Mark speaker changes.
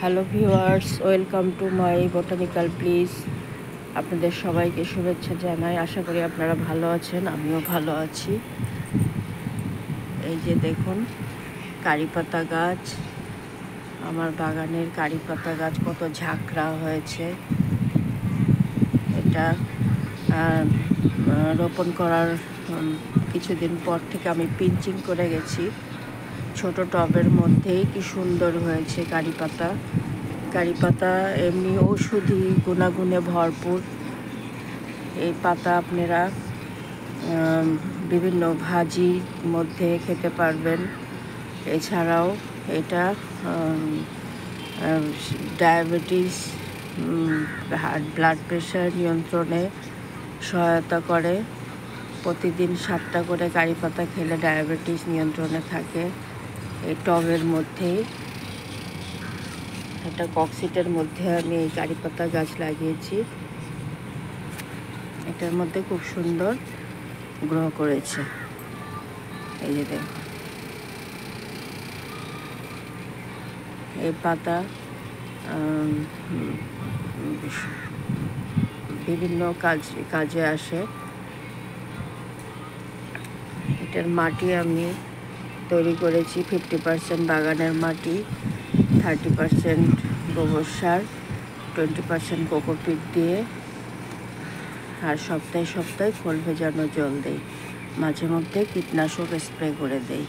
Speaker 1: Hello viewers, welcome to my botanical please. আপনাদের সবাইকে শুভেচ্ছা জানাই। আশা করি আপনারা ভালো আছেন, আমিও ভালো আছি। এই যে দেখুন কারি পাতা গাছ, আমার বাগানের কারি পাতা গাছ কত ঝাঁকড়া হয়েছে। এটা রোপণ করার কিছুদিন পর থেকে আমি পিঞ্চিং করে গেছি। ছোট টবের মধ্যেই কি সুন্দর হয়েছে কারি পাতা। কারি পাতা এমনি ঔষধি গুণাগুণে ভরপুর। এই পাতা আপনারা বিভিন্ন ভাজির মধ্যে খেতে পারবেন। এছাড়াও এটা ডায়াবেটিস, ব্লাড প্রেশার নিয়ন্ত্রণে সহায়তা করে। প্রতিদিন 7টা করে কারি পাতা খেলে ডায়াবেটিস নিয়ন্ত্রণে থাকে। এই টবের মধ্যেই একটা ককশিটের মধ্যে আমি এই কারি পাতা গাছ লাগিয়েছি। এটার মধ্যে খুব সুন্দর গ্রো করেছে। এই যে দেখুন, এই পাতা বিভিন্ন কাজে আসে। এটার মাটি আমি তৈরি করেছি 50% বাগানের মাটি, 30% গোবর সার, 20% কোকোপিট দিয়ে, আর সপ্তাহে সপ্তাহে খোল ভেজানো জল দেই। মাঝে মধ্যে কীটনাশক স্প্রে করে দেই।